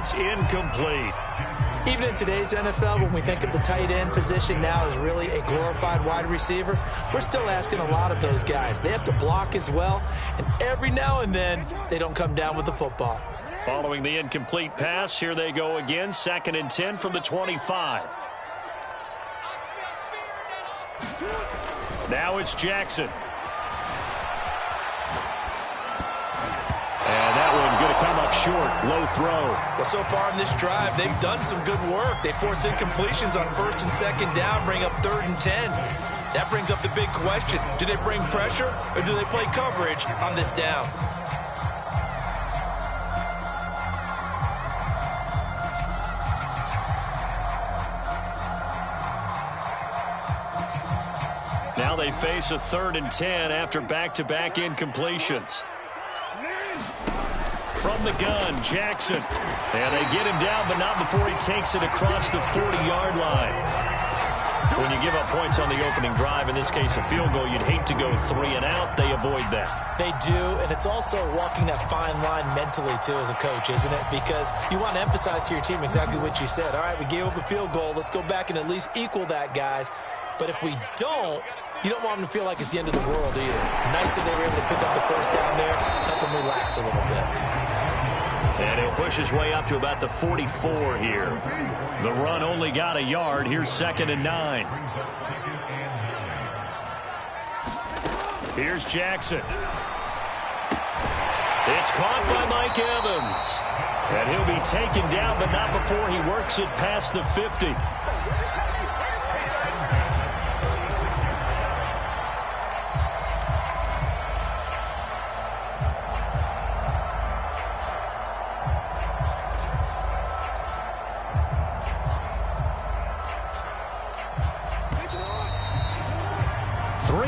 it's incomplete. Even in today's NFL, when we think of the tight end position now as really a glorified wide receiver, we're still asking a lot of those guys. They have to block as well, and every now and then, they don't come down with the football. Following the incomplete pass, here they go again, 2nd and 10 from the 25. Now it's Jackson. And that one going to come up short. Low throw. Well, so far in this drive, they've done some good work. They force incompletions on 1st and 2nd down, bring up 3rd and 10. That brings up the big question. Do they bring pressure or do they play coverage on this down? Now they face a 3rd and 10 after back-to-back incompletions. From the gun, Jackson. And they get him down, but not before he takes it across the 40-yard line. When you give up points on the opening drive, in this case a field goal, you'd hate to go 3 and out. They avoid that. They do, and it's also walking that fine line mentally, too, as a coach, isn't it? Because you want to emphasize to your team exactly what you said. All right, we gave up a field goal. Let's go back and at least equal that, guys. But if we don't, you don't want them to feel like it's the end of the world either. Nice that they were able to pick up the first down there, help them relax a little bit. And he'll push his way up to about the 44 here. The run only got a yard. Here's 2nd and 9. Here's Jackson. It's caught by Mike Evans. And he'll be taken down, but not before he works it past the 50.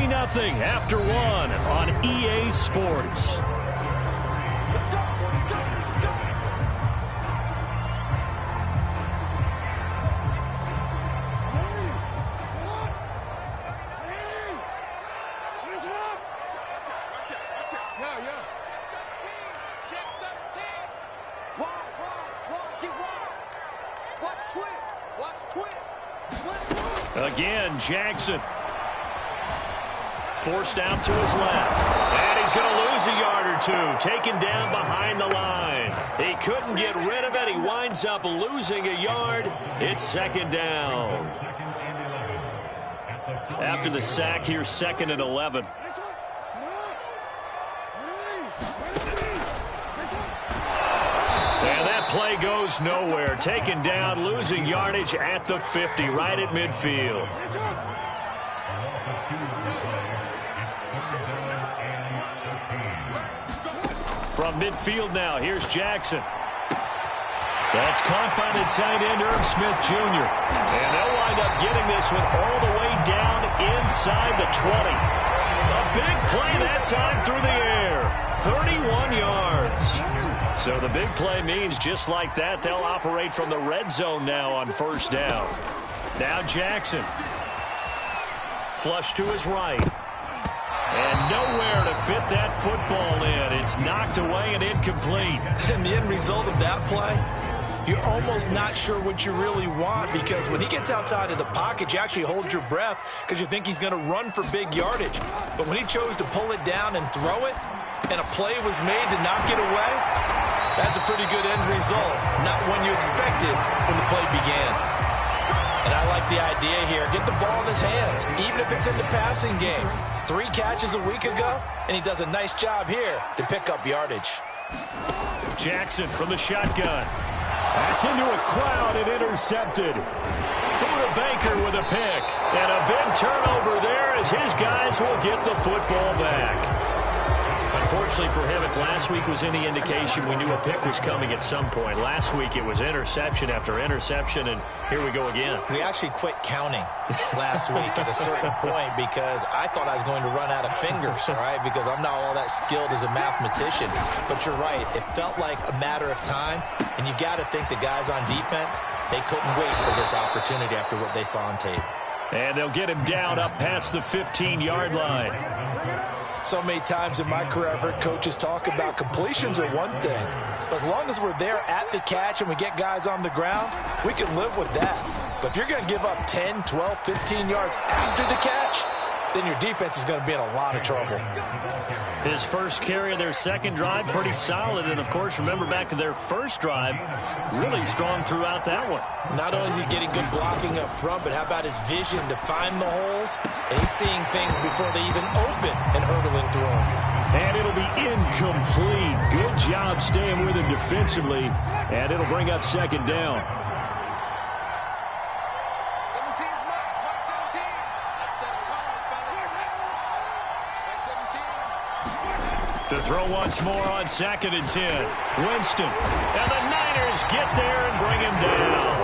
Nothing after 1 on EA Sports. Again, Jackson. Forced out to his left. And he's going to lose a yard or two. Taken down behind the line. He couldn't get rid of it. He winds up losing a yard. It's 2nd down. After the sack, here's 2nd and 11. And that play goes nowhere. Taken down, losing yardage at the 50, right at midfield. From midfield now, here's Jackson. That's caught by the tight end, Irv Smith Jr. And they'll wind up getting this one all the way down inside the 20. A big play that time through the air. 31 yards. So the big play means just like that, they'll operate from the red zone now on 1st down. Now Jackson. Flush to his right. And nowhere to fit that football in. It's knocked away and incomplete. And the end result of that play, you're almost not sure what you really want, because when he gets outside of the pocket, you actually hold your breath because you think he's going to run for big yardage. But when he chose to pull it down and throw it, and a play was made to knock it away, that's a pretty good end result. Not one you expected when the play began. And I like the idea here. Get the ball in his hands, even if it's in the passing game. 3 catches a week ago, and he does a nice job here to pick up yardage. Jackson from the shotgun. That's into a crowd and intercepted. Buda Baker with a pick. And a big turnover there as his guys will get the football back. Unfortunately for him, if last week was any indication, we knew a pick was coming at some point. Last week it was interception after interception, and here we go again. We actually quit counting last week at a certain point because I thought I was going to run out of fingers, all right, because I'm not all that skilled as a mathematician. But you're right. It felt like a matter of time, and you got to think the guys on defense, they couldn't wait for this opportunity after what they saw on tape. And they'll get him down up past the 15-yard line. So many times in my career, I've heard coaches talk about completions are one thing. But as long as we're there at the catch and we get guys on the ground, we can live with that. But if you're going to give up 10, 12, 15 yards after the catch, then your defense is going to be in a lot of trouble. His first carry of their second drive, pretty solid. And, of course, remember back to their first drive, really strong throughout that one. Not only is he getting good blocking up front, but how about his vision to find the holes? And he's seeing things before they even open and hurdling through them. And it'll be incomplete. Good job staying with him defensively. And it'll bring up second down. To throw once more on 2nd and 10. Winston. And the Niners get there and bring him down.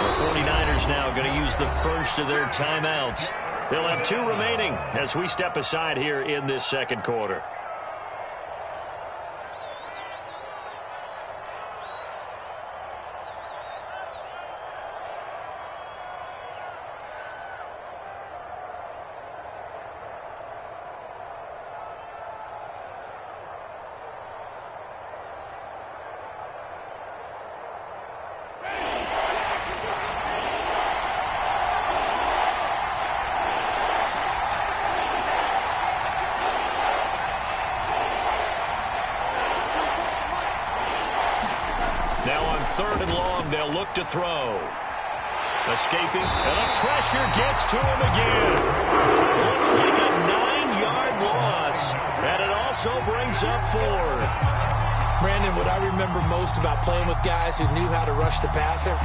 The 49ers now going to use the first of their timeouts. They'll have 2 remaining as we step aside here in this second quarter. Now on 3rd and long, they'll look to throw. Escaping, and the pressure gets to him again. Looks like a 9-yard loss, and it also brings up 4th. Brandon, what I remember most about playing with guys who knew how to rush the passer,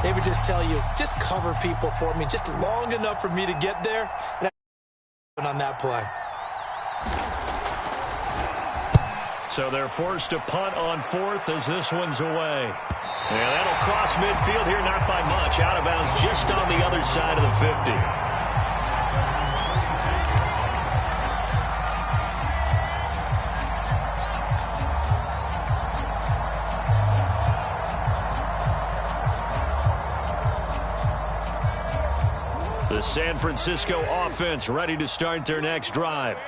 they would just tell you, just cover people for me, just long enough for me to get there. And on that play. So they're forced to punt on 4th as this one's away. And that'll cross midfield here, not by much. Out of bounds just on the other side of the 50. The San Francisco offense ready to start their next drive.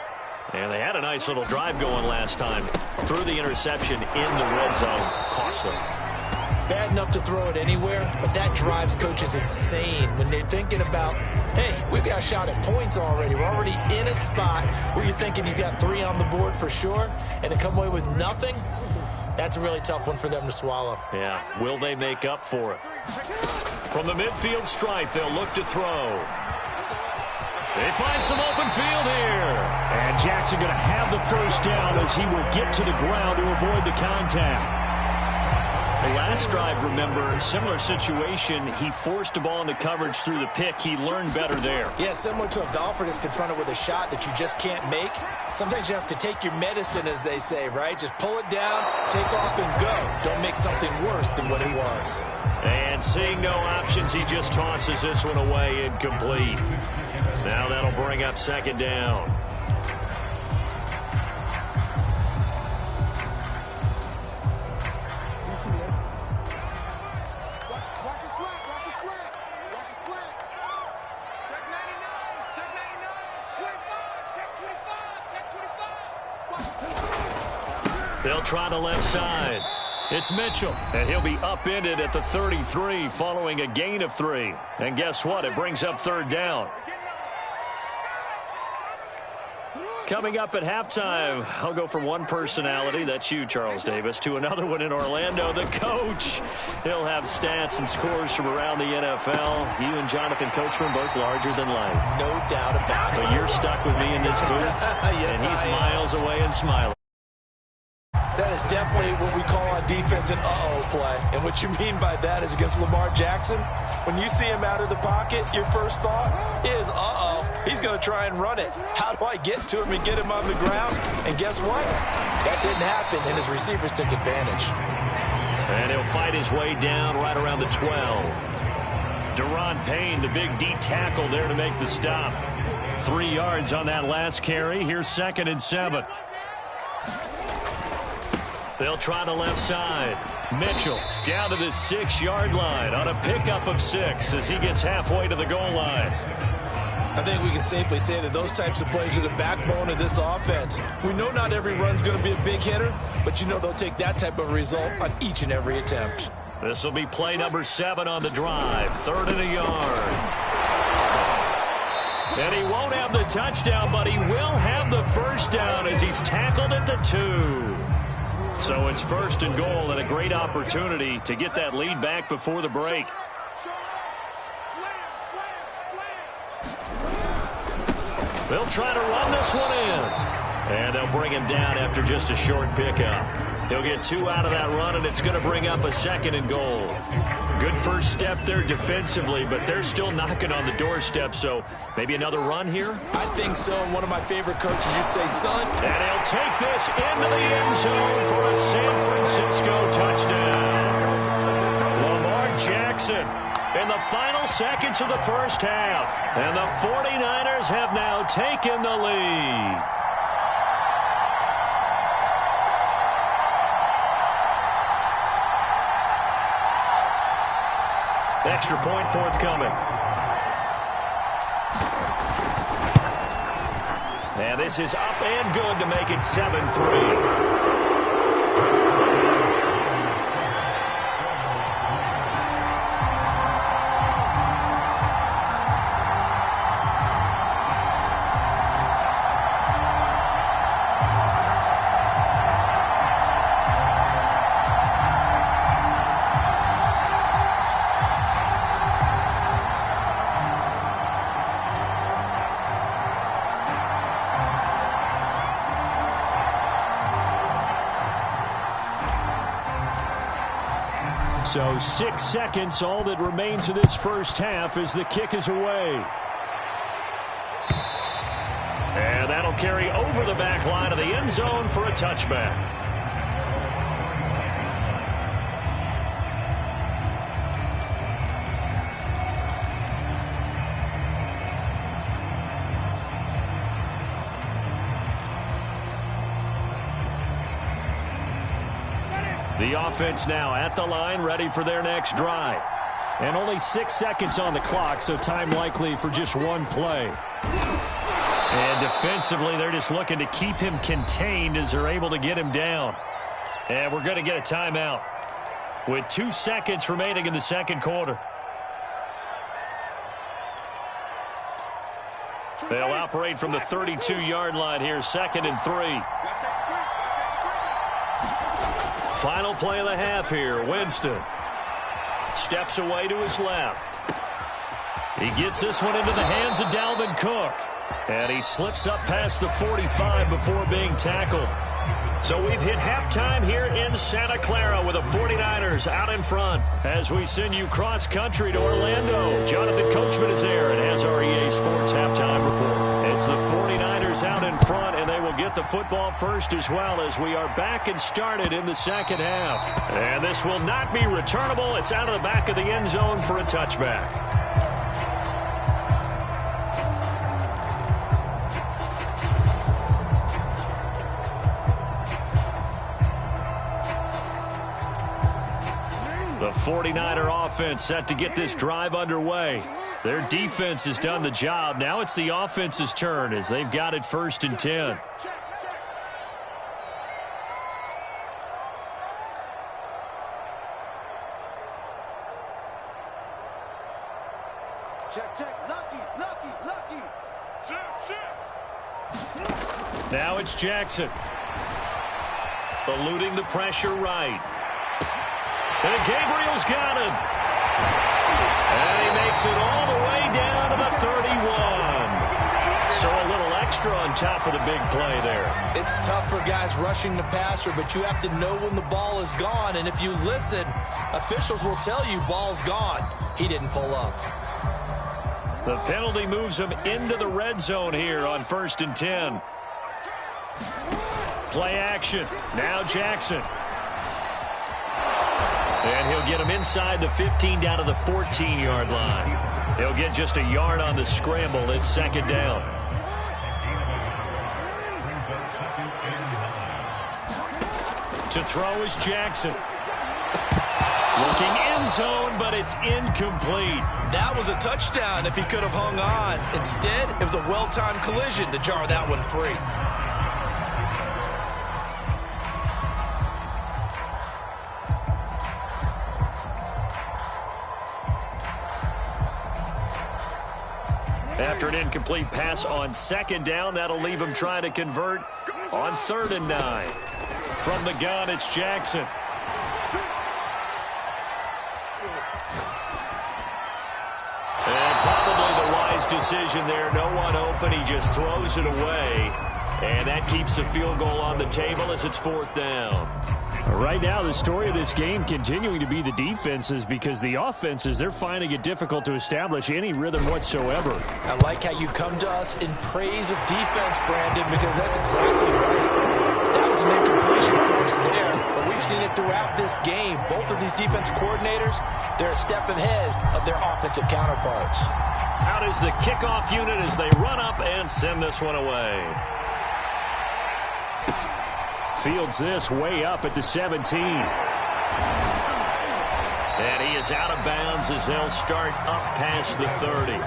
And they had a nice little drive going last time. Threw the interception in the red zone. Cost them. Bad enough to throw it anywhere, but that drives coaches insane when they're thinking about, hey, we've got a shot at points already. We're already in a spot where you're thinking you got 3 on the board for sure, and to come away with nothing, that's a really tough one for them to swallow. Yeah, will they make up for it? From the midfield stripe, they'll look to throw. They find some open field here. And Jackson going to have the first down as he will get to the ground to avoid the contact. The last drive, remember, similar situation. He forced a ball into coverage through the pick. He learned better there. Yeah, similar to a golfer that's confronted with a shot that you just can't make. Sometimes you have to take your medicine, as they say, right? Just pull it down, take off, and go. Don't make something worse than what it was. And seeing no options, he just tosses this one away incomplete. Now that'll bring up second down. They'll try the left side. It's Mitchell, and he'll be upended at the 33 following a gain of 3. And guess what? It brings up third down. Coming up at halftime, I'll go from one personality, that's you, Charles Davis, to another one in Orlando, the coach. He'll have stats and scores from around the NFL. You and Jonathan Coachman both larger than life. No doubt about it. But you're stuck with me in this booth, yes, and he's miles away and smiling. That is definitely what we call on defense an uh-oh play. And what you mean by that is against Lamar Jackson, when you see him out of the pocket, your first thought is, uh-oh, he's going to try and run it. How do I get to him and get him on the ground? And guess what? That didn't happen, and his receivers took advantage. And he'll fight his way down right around the 12. Deron Payne, the big D tackle there to make the stop. 3 yards on that last carry. Here's 2nd and 7. They'll try the left side. Mitchell down to the 6-yard line on a pickup of 6 as he gets halfway to the goal line. I think we can safely say that those types of plays are the backbone of this offense. We know not every run's going to be a big hitter, but you know they'll take that type of result on each and every attempt. This will be play number 7 on the drive. 3rd and a yard. And he won't have the touchdown, but he will have the first down as he's tackled at the 2. So it's 1st and goal and a great opportunity to get that lead back before the break. They'll try to run this one in. And they'll bring him down after just a short pickup. He'll get 2 out of that run, and it's going to bring up a 2nd and goal. Good first step there defensively, but they're still knocking on the doorstep, so maybe another run here? I think so, and one of my favorite coaches just say, son. And he'll take this into the end zone for a San Francisco touchdown. Lamar Jackson in the final seconds of the first half. And the 49ers have now taken the lead. Extra point forthcoming. And this is up and good to make it 7-3. So 6 seconds, all that remains of this first half as the kick is away. And that'll carry over the back line of the end zone for a touchback. The offense now at the line, ready for their next drive. And only 6 seconds on the clock, so time likely for just one play. And defensively, they're just looking to keep him contained as they're able to get him down. And we're going to get a timeout with 2 seconds remaining in the second quarter. They'll operate from the 32-yard line here, 2nd and 3. Final play of the half here. Winston steps away to his left. He gets this one into the hands of Dalvin Cook. And he slips up past the 45 before being tackled. So we've hit halftime here in Santa Clara with the 49ers out in front. As we send you cross-country to Orlando, Jonathan Coachman is there and has our EA Sports halftime report. It's the 49ers out in front, and they will get the football first as well as we are back and started in the second half. And this will not be returnable. It's out of the back of the end zone for a touchback. The 49er offense set to get this drive underway. Their defense has done the job. Now it's the offense's turn as they've got it 1st and 10. Check. Lucky. Now it's Jackson. Eluding the pressure right. And Gabriel's got him. And he makes it all the way down to the 31. So a little extra on top of the big play there. It's tough for guys rushing the passer, but you have to know when the ball is gone. And if you listen, officials will tell you ball's gone. He didn't pull up. The penalty moves him into the red zone here on 1st and 10. Play action. Now Jackson. And he'll get him inside the 15 down to the 14-yard line. He'll get just a yard on the scramble. It's 2nd down. To throw is Jackson. Looking end zone, but it's incomplete. That was a touchdown if he could have hung on. Instead, it was a well-timed collision to jar that one free. After an incomplete pass on second down, that'll leave him trying to convert on 3rd and 9. From the gun, it's Jackson. And probably the wise decision there. No one open. He just throws it away. And that keeps the field goal on the table as it's 4th down. Right now, the story of this game continuing to be the defenses, because the offenses, they're finding it difficult to establish any rhythm whatsoever. I like how you come to us in praise of defense, Brandon, because that's exactly right. That was an incompletion for us there, but we've seen it throughout this game. Both of these defense coordinators, they're a step ahead of their offensive counterparts. Out is the kickoff unit as they run up and send this one away. Fields this way up at the 17. And he is out of bounds as they'll start up past the 30.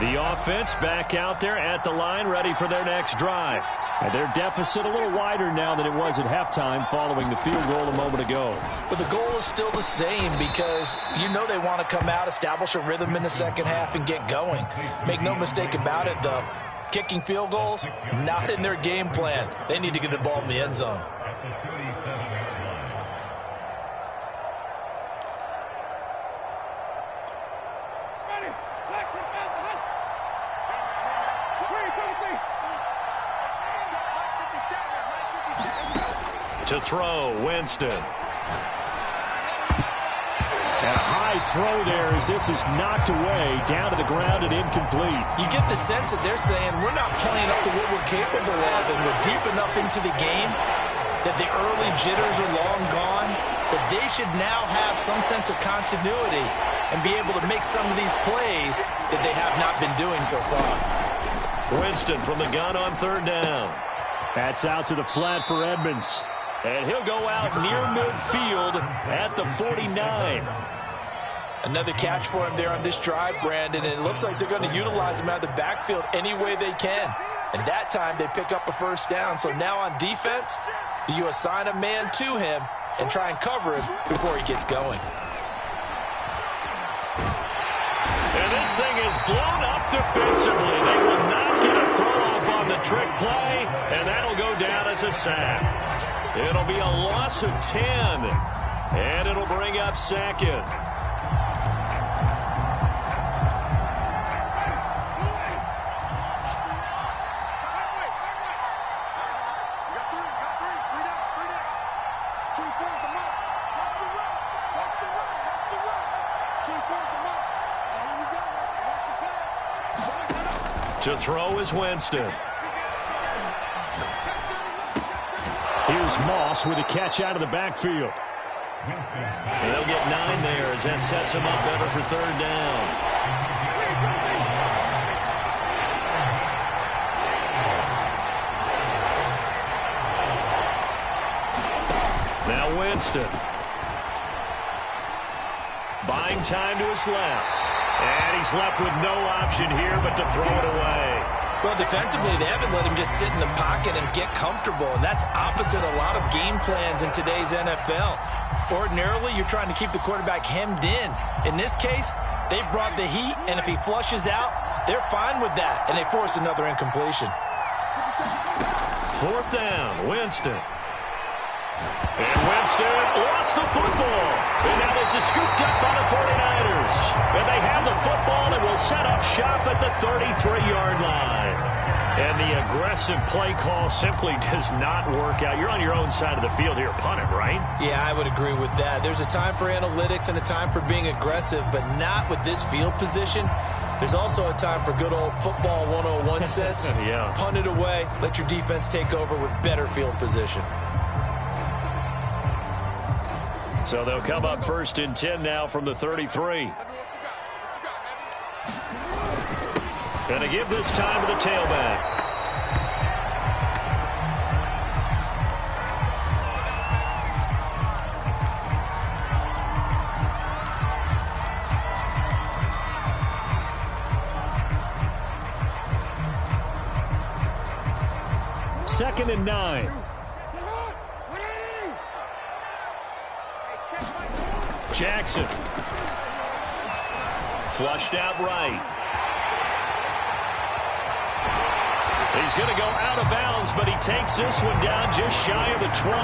The offense back out there at the line, ready for their next drive. And their deficit a little wider now than it was at halftime following the field goal a moment ago. But the goal is still the same, because you know they want to come out, establish a rhythm in the second half, and get going. Make no mistake about it, though. Kicking field goals, not in their game plan. They need to get the ball in the end zone. To throw, Winston. And a high throw there as this is knocked away, down to the ground and incomplete. You get the sense that they're saying we're not playing up to what we're capable of, and we're deep enough into the game that the early jitters are long gone, that they should now have some sense of continuity and be able to make some of these plays that they have not been doing so far. Winston from the gun on 3rd down. That's out to the flat for Edmonds. And he'll go out near midfield at the 49. Another catch for him there on this drive, Brandon, and it looks like they're going to utilize him out of the backfield any way they can. And that time they pick up a 1st down. So now on defense, do you assign a man to him and try and cover him before he gets going? And this thing is blown up defensively. They will not get a throw-off on the trick play, and that'll go down as a sack. It'll be a loss of 10, and it'll bring up 2nd. To throw is Winston. Here's Moss with a catch out of the backfield. They'll get 9 there as that sets him up better for 3rd down. Now Winston. Buying time to his left. And he's left with no option here but to throw it away. Well, defensively, they haven't let him just sit in the pocket and get comfortable. And that's opposite a lot of game plans in today's NFL. Ordinarily, you're trying to keep the quarterback hemmed in. In this case, they brought the heat, and if he flushes out, they're fine with that. And they force another incompletion. 4th down, Winston. And Winston lost the football. And now this is scooped up by the 49ers. And they have the football and will set up shop at the 33-yard line. And the aggressive play call simply does not work out. You're on your own side of the field here. Punt it, right? Yeah, I would agree with that. There's a time for analytics and a time for being aggressive, but not with this field position. There's also a time for good old football 101 sense. Yeah. Punt it away. Let your defense take over with better field position. So they'll come up 1st and 10 now from the 33. And to give this time to the tailback. Second and 9. Jackson. Flushed out right. He's going to go out of bounds, but he takes this one down just shy of the 20.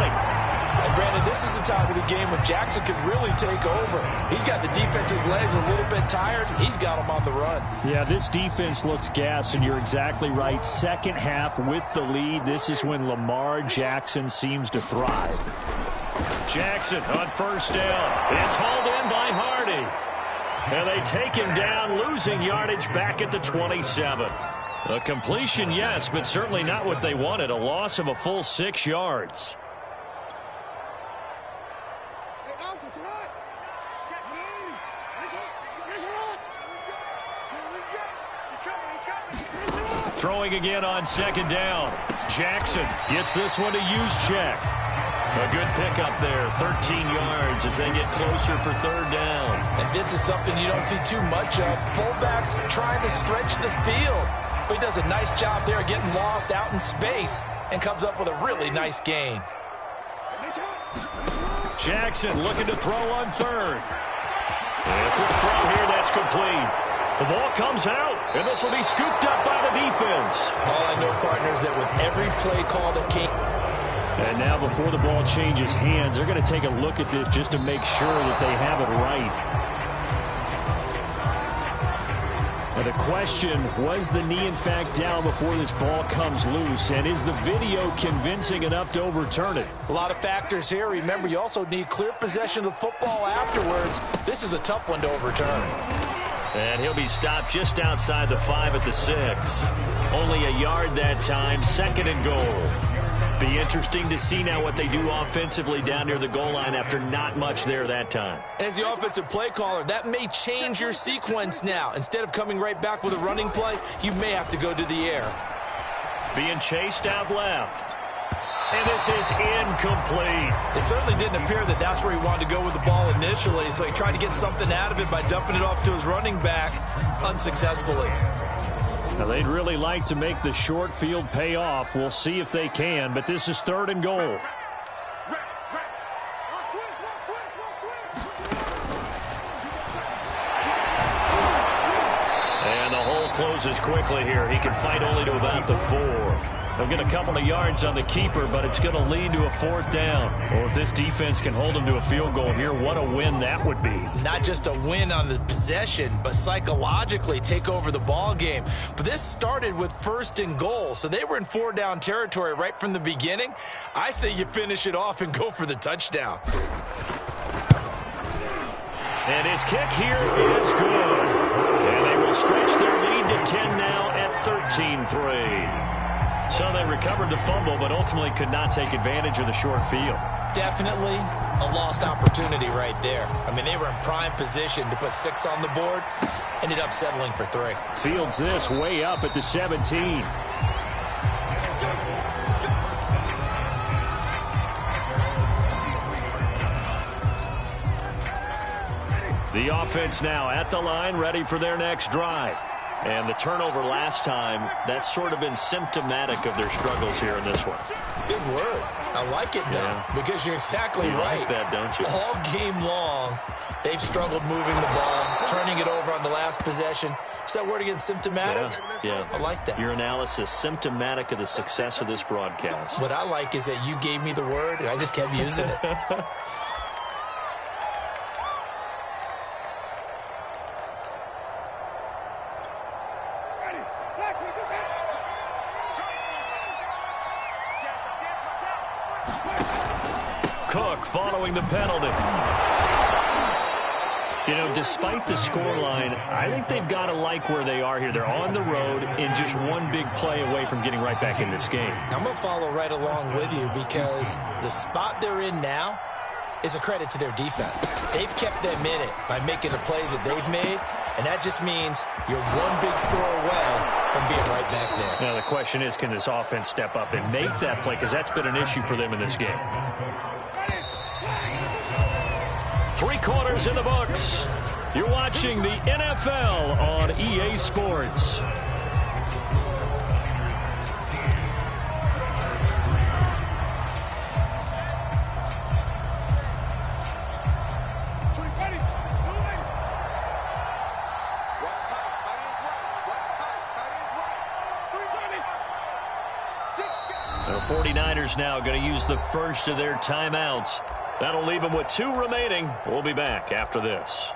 And Brandon, this is the time of the game when Jackson could really take over. He's got the defense's legs a little bit tired. He's got them on the run. Yeah, this defense looks gassed, and you're exactly right. Second half with the lead, this is when Lamar Jackson seems to thrive. Jackson on first down. It's hauled in by Hardy. And they take him down, losing yardage back at the 27. A completion, yes, but certainly not what they wanted. A loss of a full 6 yards. Throwing again on second down. Jackson gets this one to use check. A good pickup there, 13 yards as they get closer for third down. And this is something you don't see too much of. Fullbacks trying to stretch the field. But he does a nice job there getting lost out in space and comes up with a really nice gain. Jackson looking to throw on third. And a quick throw here, that's complete. The ball comes out, and this will be scooped up by the defense. All I know, partners, that with every play call that came... And now before the ball changes hands, they're going to take a look at this just to make sure that they have it right. Now the question, was the knee in fact down before this ball comes loose? And is the video convincing enough to overturn it? A lot of factors here. Remember, you also need clear possession of the football afterwards. This is a tough one to overturn. And he'll be stopped just outside the 5 at the 6. Only a yard that time, second and goal. Be interesting to see now what they do offensively down near the goal line after not much there that time. As the offensive play caller, that may change your sequence now. Instead of coming right back with a running play, you may have to go to the air. Being chased out left. And this is incomplete. It certainly didn't appear that that's where he wanted to go with the ball initially, so he tried to get something out of it by dumping it off to his running back unsuccessfully. Now, they'd really like to make the short field pay off. We'll see if they can, but this is third and goal. And the hole closes quickly here. He can fight only to about the 4. They'll get a couple of yards on the keeper, but it's going to lead to a fourth down. Or if this defense can hold them to a field goal here, what a win that would be. Not just a win on the possession, but psychologically take over the ball game. But this started with first and goal, so they were in 4-down territory right from the beginning. I say you finish it off and go for the touchdown. And his kick here is good. And they will stretch their lead to 10 now at 13-3. So they recovered the fumble, but ultimately could not take advantage of the short field. Definitely a lost opportunity right there. I mean, they were in prime position to put 6 on the board. Ended up settling for 3. Fields this way up at the 17. The offense now at the line, ready for their next drive. And the turnover last time, that's sort of been symptomatic of their struggles here in this one. Good word. I like it, though, because you're exactly right. You like that, don't you? All game long, they've struggled moving the ball, turning it over on the last possession. Is that word again, symptomatic? Yeah. I like that. Your analysis, symptomatic of the success of this broadcast. What I like is that you gave me the word, and I just kept using it. Cook following the penalty. You know, despite the scoreline, I think they've got to like where they are here. They're on the road and just one big play away from getting right back in this game. I'm going to follow right along with you because the spot they're in now is a credit to their defense. They've kept them in it by making the plays that they've made, And that just means you're one big score away from being right back there. Now the question is, can this offense step up and make that play? Because that's been an issue for them in this game. 3 quarters in the books. You're watching the NFL on EA Sports. The 49ers now going to use the first of their timeouts. That'll leave them with 2 remaining. We'll be back after this.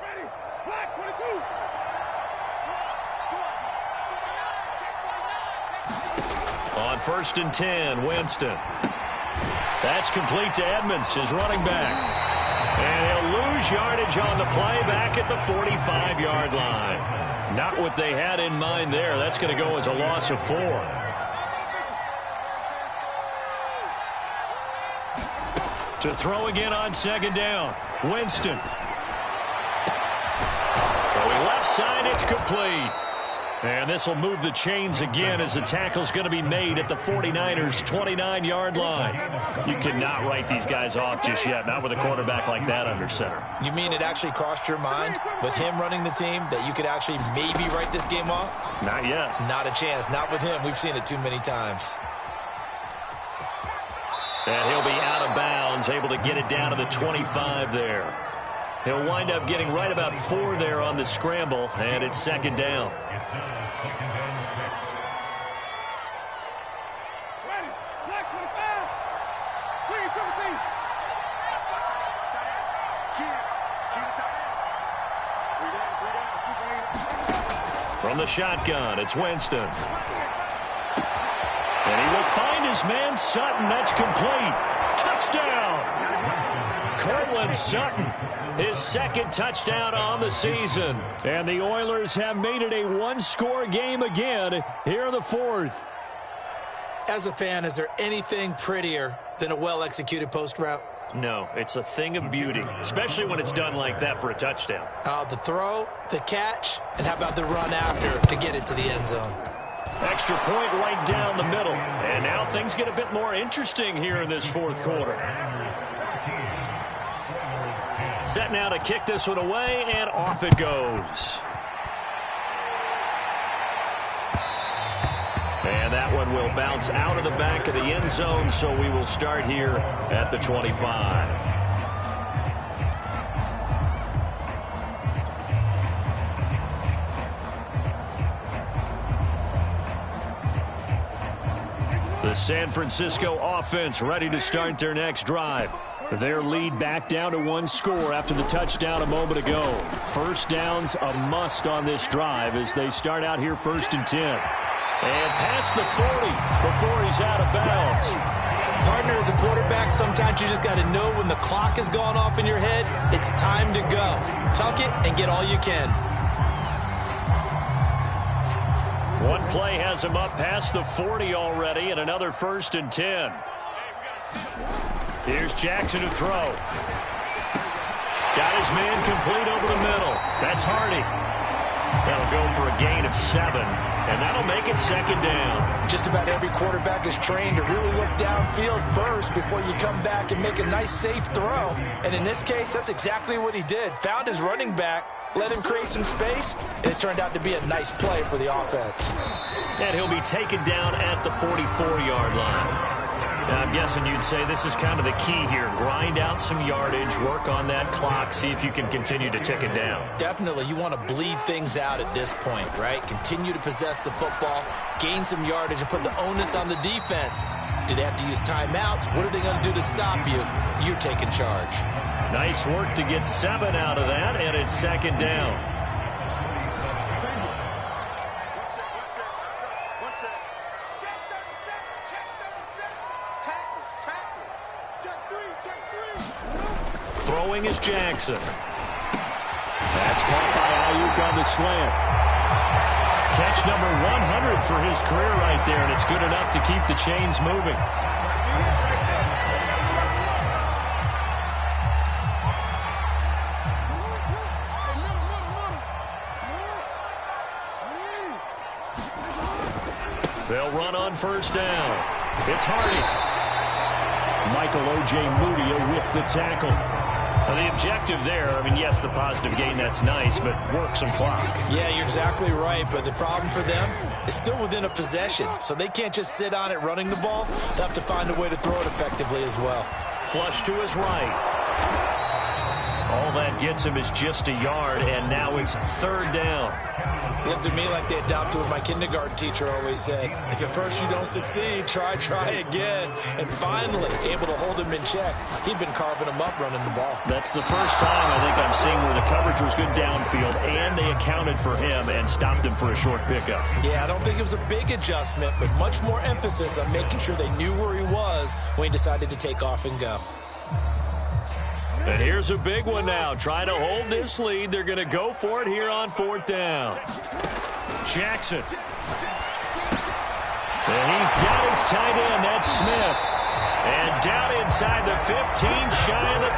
Ready? Black 22. On 1st and 10, Winston. That's complete to Edmonds, his running back. And he'll lose yardage on the play back at the 45-yard line. Not what they had in mind there. That's going to go as a loss of 4. To throw again on 2nd down. Winston. Throwing left side, it's complete. And this will move the chains again as the tackle's going to be made at the 49ers' 29-yard line. You cannot write these guys off just yet, not with a quarterback like that under center. You mean it actually crossed your mind with him running the team that you could actually maybe write this game off? Not yet. Not a chance. Not with him. We've seen it too many times. And he'll be out of bounds, able to get it down to the 25 there. He'll wind up getting right about 4 there on the scramble, and it's 2nd down. Ready? Black 25. Green 17. From the shotgun, it's Winston. And he will find his man Sutton. That's complete. Touchdown! Cortland Sutton, his 2nd touchdown on the season. And the Oilers have made it a 1-score game again here in the 4th. As a fan, is there anything prettier than a well-executed post route? No, it's a thing of beauty, especially when it's done like that for a touchdown. The throw, the catch, and how about the run after to get it to the end zone? Extra point right down the middle. And now things get a bit more interesting here in this 4th quarter. Set now to kick this one away, and off it goes. And that one will bounce out of the back of the end zone, so we will start here at the 25. The San Francisco offense ready to start their next drive. Their lead back down to 1 score after the touchdown a moment ago. First down's a must on this drive as they start out here 1st and 10. And past the 40 before he's out of bounds. Partner, as a quarterback, sometimes you just got to know when the clock has gone off in your head, it's time to go. Tuck it and get all you can. One play has him up past the 40 already, and another 1st and 10. Here's Jackson to throw. Got his man complete over the middle. That's Hardy. That'll go for a gain of 7, and that'll make it 2nd down. Just about every quarterback is trained to really look downfield first before you come back and make a nice, safe throw. And in this case, that's exactly what he did. Found his running back, let him create some space, and it turned out to be a nice play for the offense. And he'll be taken down at the 44-yard line. Now, I'm guessing you'd say this is kind of the key here. Grind out some yardage, work on that clock, see if you can continue to tick it down. Definitely. You want to bleed things out at this point, right? Continue to possess the football, gain some yardage, and put the onus on the defense. Do they have to use timeouts? What are they going to do to stop you? You're taking charge. Nice work to get 7 out of that, and it's 2nd down. Throwing is Jackson. That's caught by Ayuk on the slant. Catch number 100 for his career right there, and it's good enough to keep the chains moving. They'll run on first down. It's Hardy. Michael O.J. Mudia with the tackle. Well, the objective there, I mean, yes, the positive gain, that's nice, but work some clock. Yeah, you're exactly right, but the problem for them is still within a possession, so they can't just sit on it running the ball. They'll have to find a way to throw it effectively as well. Flush to his right. All that gets him is just a yard, and now it's third down. Looked to me like they adopted what my kindergarten teacher always said. If at first you don't succeed, try again. And finally, able to hold him in check. He'd been carving him up running the ball. That's the first time I think I'm seeing where the coverage was good downfield, and they accounted for him and stopped him for a short pickup. Yeah, I don't think it was a big adjustment, but much more emphasis on making sure they knew where he was when he decided to take off and go. And here's a big one now. Trying to hold this lead. They're going to go for it here on fourth down. Jackson. And he's got his tight end. That's Smith. And down inside the 15, shy of the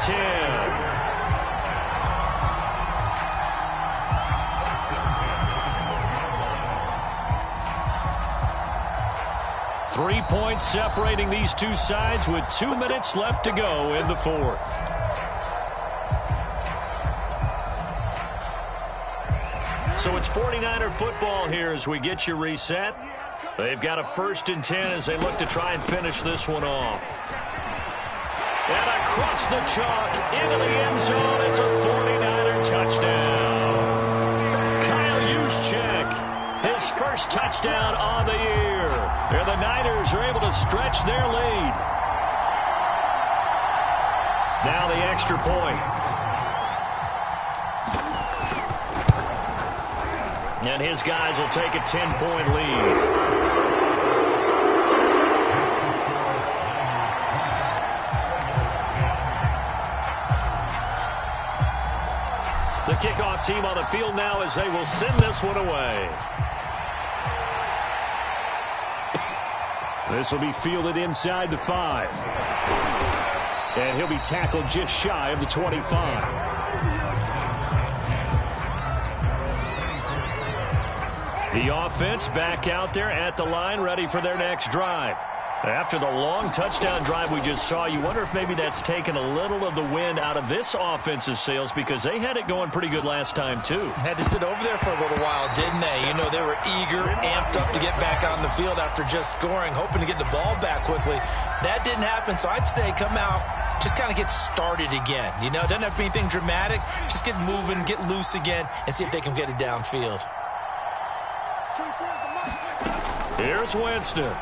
10. 3 points separating these two sides with 2 minutes left to go in the fourth. So it's 49er football here as we get you reset. They've got a 1st and 10 as they look to try and finish this one off. And across the chalk into the end zone, it's a 49er touchdown. Kyle Juszczyk, his first touchdown on the year. And the Niners are able to stretch their lead. Now the extra point. And his guys will take a 10-point lead. The kickoff team on the field now as they will send this one away. This will be fielded inside the 5. And he'll be tackled just shy of the 25. The offense back out there at the line, ready for their next drive. After the long touchdown drive we just saw, you wonder if maybe that's taken a little of the wind out of this offense's sails because they had it going pretty good last time, too. Had to sit over there for a little while, didn't they? You know, they were eager, amped up to get back on the field after just scoring, hoping to get the ball back quickly. That didn't happen, so I'd say come out, just kind of get started again. You know, it doesn't have to be anything dramatic. Just get moving, get loose again, and see if they can get it downfield. Here's Winston.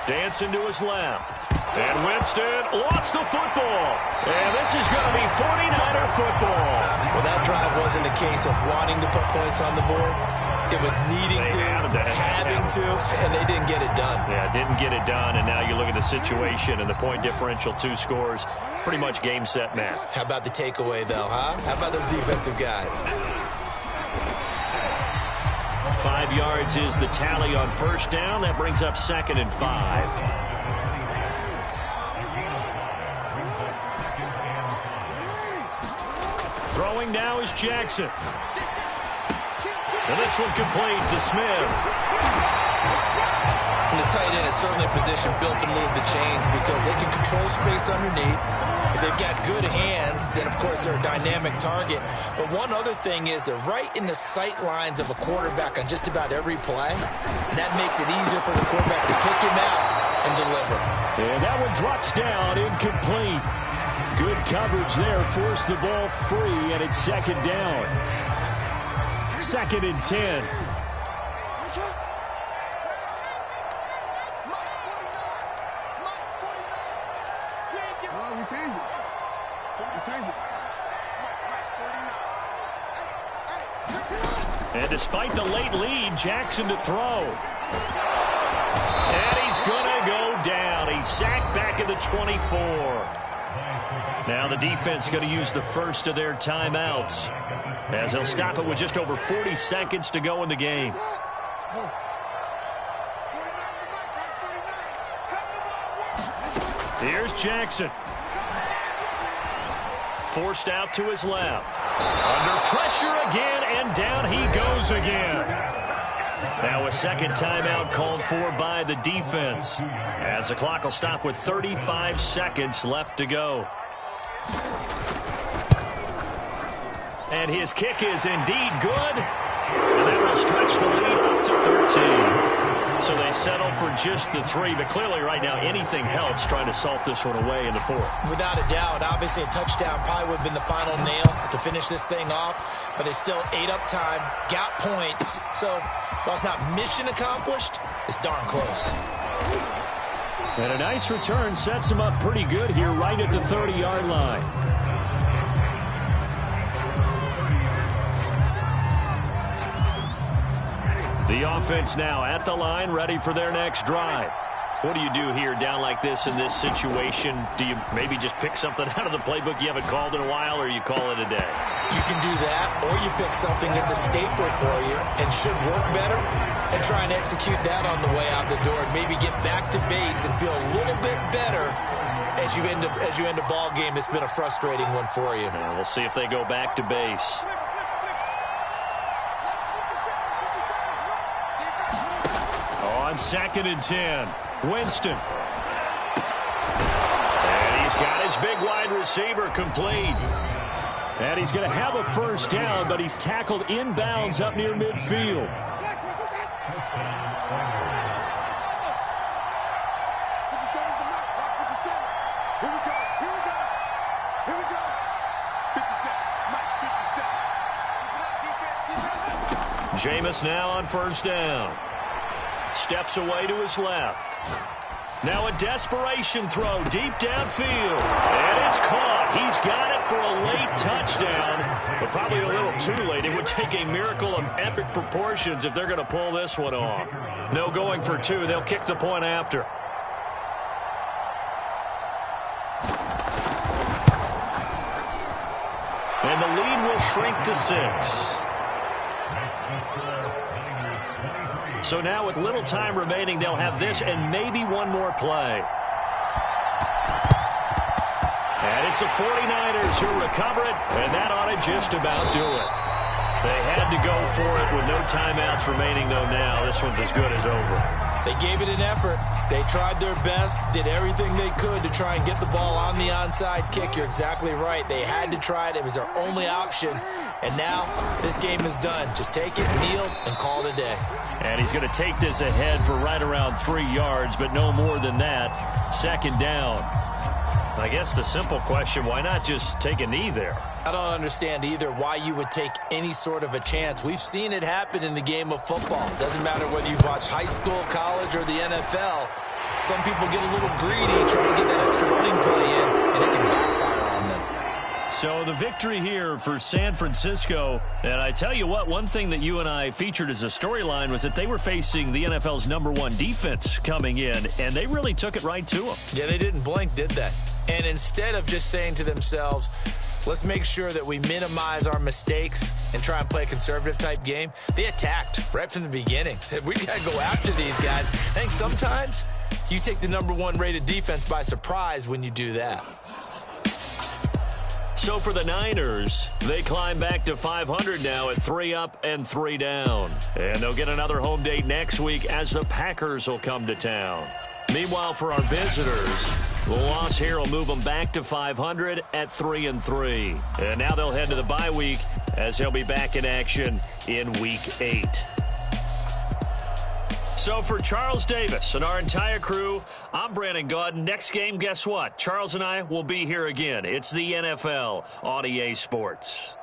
Dancing to his left. And Winston lost the football. And this is going to be 49er football. Well, that drive wasn't a case of wanting to put points on the board. It was needing to, having to, and they didn't get it done. Yeah, didn't get it done, and now you look at the situation and the point differential, 2 scores, pretty much game, set, match. How about the takeaway, though, huh? How about those defensive guys? 5 yards is the tally on first down. That brings up 2nd and 5. Throwing now is Jackson. And this one complete to Smith. And the tight end is certainly a position built to move the chains because they can control space underneath. If they've got good hands, then, of course, they're a dynamic target. But one other thing is they're right in the sight lines of a quarterback on just about every play. And that makes it easier for the quarterback to pick him out and deliver. And that one drops down, incomplete. Good coverage there, forced the ball free, and it's 2nd down. 2nd and 10. And despite the late lead, Jackson to throw. And he's going to go down. He's sacked back at the 24. Now the defense going to use the first of their timeouts, as they'll stop it with just over 40 seconds to go in the game. Here's Jackson. Forced out to his left. Under pressure again, and down he goes again. Now a second timeout called for by the defense, as the clock will stop with 35 seconds left to go. And his kick is indeed good, and that will stretch the lead up to 13. So they settle for just the 3, but clearly right now anything helps trying to salt this one away in the 4th. Without a doubt, obviously a touchdown probably would have been the final nail to finish this thing off, but it's still 8 up time, got points. So while it's not mission accomplished, it's darn close. And a nice return sets him up pretty good here right at the 30-yard line. The offense now at the line, ready for their next drive. What do you do here down like this in this situation? Do you maybe just pick something out of the playbook you haven't called in a while, or you call it a day? You can do that, or you pick something that's a staple for you and should work better and try and execute that on the way out the door. Maybe get back to base and feel a little bit better as you end a ball game that's been a frustrating one for you. Yeah, we'll see if they go back to base. On 2nd and 10, Winston. And he's got his big wide receiver complete. And he's going to have a first down, but he's tackled inbounds up near midfield. Jameis now on first down. Steps away to his left. Now a desperation throw deep downfield. And it's caught. He's got it for a late touchdown, but probably a little too late. It would take a miracle of epic proportions if they're going to pull this one off. No going for 2. They'll kick the point after. And the lead will shrink to 6. So now with little time remaining, they'll have this and maybe one more play. And it's the 49ers who recover it, and that ought to just about do it. They had to go for it with no timeouts remaining, though now. This one's as good as over. They gave it an effort. They tried their best, did everything they could to try and get the ball on the onside kick. You're exactly right. They had to try it. It was their only option. And now this game is done. Just take it, kneel, and call it a day. And he's going to take this ahead for right around 3 yards, but no more than that. 2nd down. I guess the simple question, why not just take a knee there? I don't understand either why you would take any sort of a chance. We've seen it happen in the game of football. Doesn't matter whether you've watched high school, college, or the NFL. Some people get a little greedy, trying to get that extra running play in, and it can backfire on them. So the victory here for San Francisco. And I tell you what, one thing that you and I featured as a storyline was that they were facing the NFL's #1 defense coming in, and they really took it right to them. Yeah, they didn't blink, did they? And instead of just saying to themselves, let's make sure that we minimize our mistakes and try and play a conservative-type game, they attacked right from the beginning. Said, we got to go after these guys. I think sometimes you take the #1 rated defense by surprise when you do that. So for the Niners, they climb back to 500 now at 3 up and 3 down. And they'll get another home date next week as the Packers will come to town. Meanwhile, for our visitors, the loss here will move them back to 500 at 3-3. And now they'll head to the bye week as they'll be back in action in Week 8. So for Charles Davis and our entire crew, I'm Brandon Gaudin. Next game, guess what? Charles and I will be here again. It's the NFL on EA Sports.